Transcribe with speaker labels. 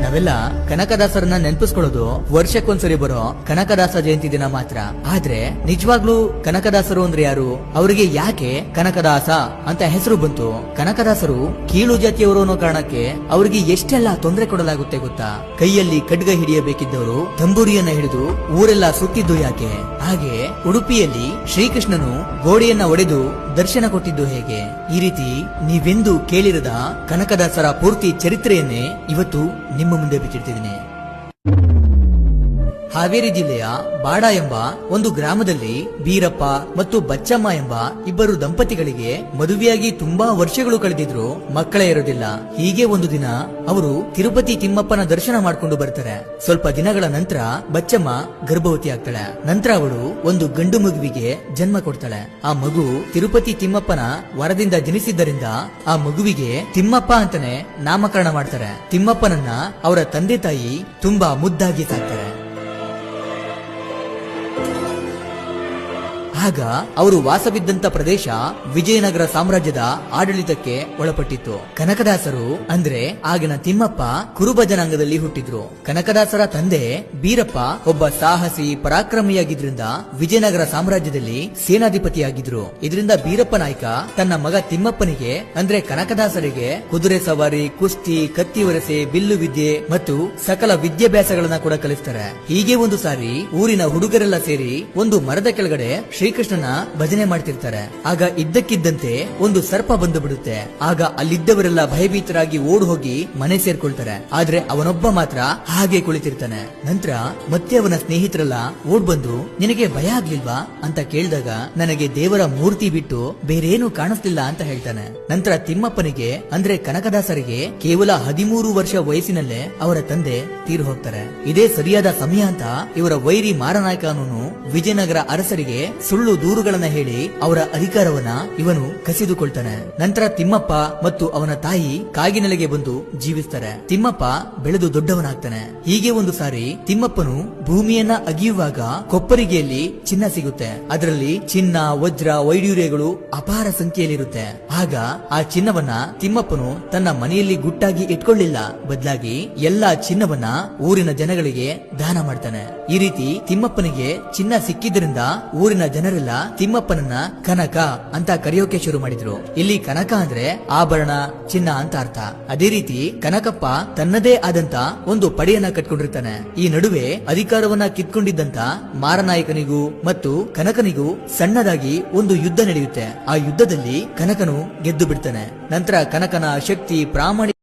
Speaker 1: ನಾವೆಲ್ಲ ಕನಕದಾಸರನ್ನ ನೆನಪಿಸ್ಕೊಳ್ಳೋದು ವರ್ಷಕ್ಕೊಂದ್ಸರಿ ಬರೋ ಕನಕದಾಸ ಜಯಂತಿ ದಿನ ಮಾತ್ರ. ಆದ್ರೆ ನಿಜವಾಗ್ಲೂ ಕನಕದಾಸರು ಅಂದ್ರೆ ಯಾರು? ಅವರಿಗೆ ಯಾಕೆ ಕನಕದಾಸ ಅಂತ ಹೆಸರು ಬಂತು? ಕನಕದಾಸರು ಕೀಳು ಜಾತಿಯವರು ಅನ್ನೋ ಕಾರಣಕ್ಕೆ ಅವರಿಗೆ ಎಷ್ಟೆಲ್ಲ ತೊಂದರೆ ಕೊಡಲಾಗುತ್ತೆ ಗೊತ್ತಾ? ಕೈಯಲ್ಲಿ ಖಡ್ಗ ಹಿಡಿಯಬೇಕಿದ್ದವರು ತಂಬೂರಿಯನ್ನ ಹಿಡಿದು ಊರೆಲ್ಲ ಸುತ್ತಿದ್ದು ಯಾಕೆ? ಹಾಗೆ ಉಡುಪಿಯಲ್ಲಿ ಶ್ರೀಕೃಷ್ಣನು ಗೋಡೆಯನ್ನ ಒಡೆದು ದರ್ಶನ ಕೊಟ್ಟಿದ್ದು ಹೇಗೆ? ಈ ರೀತಿ ನೀವೆಂದು ಕೇಳಿರದ ಕನಕದಾಸರ ಪೂರ್ತಿ ಚರಿತ್ರೆಯನ್ನೇ ಇವತ್ತು ನಿಮ್ಮ ಮುಂದೆ ಬಿಚ್ಚಿಡ್ತಿದ್ದೀನಿ. ಹಾವೇರಿ ಜಿಲ್ಲೆಯ ಬಾಡ ಎಂಬ ಒಂದು ಗ್ರಾಮದಲ್ಲಿ ಬೀರಪ್ಪ ಮತ್ತು ಬಚ್ಚಮ್ಮ ಎಂಬ ಇಬ್ಬರು ದಂಪತಿಗಳಿಗೆ ಮದುವೆಯಾಗಿ ತುಂಬಾ ವರ್ಷಗಳು ಕಳೆದಿದ್ರು, ಮಕ್ಕಳೇ ಇರೋದಿಲ್ಲ. ಹೀಗೆ ಒಂದು ದಿನ ಅವರು ತಿರುಪತಿ ತಿಮ್ಮಪ್ಪನ ದರ್ಶನ ಮಾಡ್ಕೊಂಡು ಬರ್ತಾರೆ. ಸ್ವಲ್ಪ ದಿನಗಳ ನಂತರ ಬಚ್ಚಮ್ಮ ಗರ್ಭವತಿ ಆಗ್ತಾಳೆ. ನಂತರ ಅವಳು ಒಂದು ಗಂಡು ಮಗುವಿಗೆ ಜನ್ಮ ಕೊಡ್ತಾಳೆ. ಆ ಮಗು ತಿರುಪತಿ ತಿಮ್ಮಪ್ಪನ ವರದಿಂದ ಜನಿಸಿದ್ದರಿಂದ ಆ ಮಗುವಿಗೆ ತಿಮ್ಮಪ್ಪ ಅಂತಾನೆ ನಾಮಕರಣ ಮಾಡ್ತಾರೆ. ತಿಮ್ಮಪ್ಪನನ್ನ ಅವರ ತಂದೆ ತಾಯಿ ತುಂಬಾ ಮುದ್ದಾಗಿ ಸಾಕ್ತಾರೆ. ಆಗ ಅವರು ವಾಸವಿದ್ದಂತ ಪ್ರದೇಶ ವಿಜಯನಗರ ಸಾಮ್ರಾಜ್ಯದ ಆಡಳಿತಕ್ಕೆ ಒಳಪಟ್ಟಿತ್ತು. ಕನಕದಾಸರು ಅಂದ್ರೆ ಆಗಿನ ತಿಮ್ಮಪ್ಪ ಕುರುಬ ಜನಾಂಗದಲ್ಲಿ ಹುಟ್ಟಿದ್ರು. ಕನಕದಾಸರ ತಂದೆ ಬೀರಪ್ಪ ಒಬ್ಬ ಸಾಹಸಿ ಪರಾಕ್ರಮಿಯಾಗಿದ್ರಿಂದ ವಿಜಯನಗರ ಸಾಮ್ರಾಜ್ಯದಲ್ಲಿ ಸೇನಾಧಿಪತಿಯಾಗಿದ್ರು. ಇದರಿಂದ ಬೀರಪ್ಪ ನಾಯ್ಕ ತನ್ನ ಮಗ ತಿಮ್ಮಪ್ಪನಿಗೆ ಅಂದ್ರೆ ಕನಕದಾಸರಿಗೆ ಕುದುರೆ ಸವಾರಿ, ಕುಸ್ತಿ, ಕತ್ತಿ ಒರೆಸೆ, ಬಿಲ್ಲು ವಿದ್ಯೆ ಮತ್ತು ಸಕಲ ವಿದ್ಯಾಭ್ಯಾಸಗಳನ್ನ ಕೂಡ ಕಲಿಸ್ತಾರೆ. ಹೀಗೆ ಒಂದು ಸಾರಿ ಊರಿನ ಹುಡುಗರೆಲ್ಲ ಸೇರಿ ಒಂದು ಮರದ ಕೆಳಗಡೆ ಶ್ರೀಕೃಷ್ಣನ ಭಜನೆ ಮಾಡ್ತಿರ್ತಾರೆ. ಆಗ ಇದ್ದಕ್ಕಿದ್ದಂತೆ ಒಂದು ಸರ್ಪ ಬಂದು ಬಿಡುತ್ತೆ. ಆಗ ಅಲ್ಲಿದ್ದವರೆಲ್ಲ ಭಯಭೀತರಾಗಿ ಓಡ್ ಹೋಗಿ ಮನೆ ಸೇರ್ಕೊಳ್ತಾರೆ. ಆದ್ರೆ ಅವನೊಬ್ಬ ಮಾತ್ರ ಹಾಗೆ ಕುಳಿತಿರ್ತಾನೆ. ನಂತರ ಮತ್ತೆ ಅವನ ಸ್ನೇಹಿತರೆಲ್ಲ ಓಡ್ ಬಂದು ನಿನಗೆ ಭಯ ಆಗ್ಲಿಲ್ವಾ ಅಂತ ಕೇಳಿದಾಗ ನನಗೆ ದೇವರ ಮೂರ್ತಿ ಬಿಟ್ಟು ಬೇರೇನು ಕಾಣಿಸ್ಲಿಲ್ಲ ಅಂತ ಹೇಳ್ತಾನೆ. ನಂತರ ತಿಮ್ಮಪ್ಪನಿಗೆ ಅಂದ್ರೆ ಕನಕದಾಸರಿಗೆ ಕೇವಲ 13 ವರ್ಷ ವಯಸ್ಸಿನಲ್ಲೇ ಅವರ ತಂದೆ ತೀರು ಹೋಗ್ತಾರೆ. ಇದೇ ಸರಿಯಾದ ಸಮಯ ಅಂತ ಇವರ ವೈರಿ ಮಾರನಾಯಕನು ವಿಜಯನಗರ ಅರಸರಿಗೆ ಸುಳ್ಳು ದೂರುಗಳನ್ನ ಹೇಳಿ ಅವರ ಅಧಿಕಾರವನ್ನ ಇವನು ಕಸಿದುಕೊಳ್ತಾನೆ. ನಂತರ ತಿಮ್ಮಪ್ಪ ಮತ್ತು ಅವನ ತಾಯಿ ಕಾಗಿನೆಲೆಗೆ ಬಂದು ಜೀವಿಸ್ತಾರೆ. ತಿಮ್ಮಪ್ಪ ಬೆಳೆದು ದೊಡ್ಡವನಾಗ್ತಾನೆ. ಹೀಗೆ ಒಂದು ಸಾರಿ ತಿಮ್ಮಪ್ಪನು ಭೂಮಿಯನ್ನ ಅಗಿಯುವಾಗ ಕೊಪ್ಪರಿಗೆಯಲ್ಲಿ ಚಿನ್ನ ಸಿಗುತ್ತೆ. ಅದರಲ್ಲಿ ಚಿನ್ನ, ವಜ್ರ, ವೈಡೂರ್ಯಗಳು ಅಪಾರ ಸಂಖ್ಯೆಯಲ್ಲಿರುತ್ತೆ. ಆಗ ಆ ಚಿನ್ನವನ್ನ ತಿಮ್ಮಪ್ಪನು ತನ್ನ ಮನೆಯಲ್ಲಿ ಗುಟ್ಟಾಗಿ ಇಟ್ಕೊಳ್ಳಿಲ್ಲ, ಬದಲಾಗಿ ಎಲ್ಲಾ ಚಿನ್ನವನ್ನ ಊರಿನ ಜನಗಳಿಗೆ ದಾನ ಮಾಡ್ತಾನೆ. ಈ ರೀತಿ ತಿಮ್ಮಪ್ಪನಿಗೆ ಚಿನ್ನ ಸಿಕ್ಕಿದ್ರಿಂದ ಊರಿನ ಜನರೆಲ್ಲ ತಿಮ್ಮಪ್ಪನನ್ನ ಕನಕ ಅಂತ ಕರೆಯೋಕೆ ಶುರು ಮಾಡಿದ್ರು. ಇಲ್ಲಿ ಕನಕ ಅಂದ್ರೆ ಆಭರಣ, ಚಿನ್ನ ಅಂತ ಅರ್ಥ. ಅದೇ ರೀತಿ ಕನಕಪ್ಪ ತನ್ನದೇ ಆದಂತ ಒಂದು ಪಡೆಯನ್ನ ಕಟ್ಕೊಂಡಿರ್ತಾನೆ. ಈ ನಡುವೆ ಅಧಿಕಾರವನ್ನ ಕಿತ್ಕೊಂಡಿದ್ದಂತ ಮಾರನಾಯಕನಿಗೂ ಮತ್ತು ಕನಕನಿಗೂ ಸಣ್ಣದಾಗಿ ಒಂದು ಯುದ್ಧ ನಡೆಯುತ್ತೆ. ಆ ಯುದ್ಧದಲ್ಲಿ ಕನಕನು ಗೆದ್ದು ಬಿಡ್ತಾನೆ. ನಂತರ ಕನಕನ ಶಕ್ತಿ, ಪ್ರಾಮಾಣಿಕ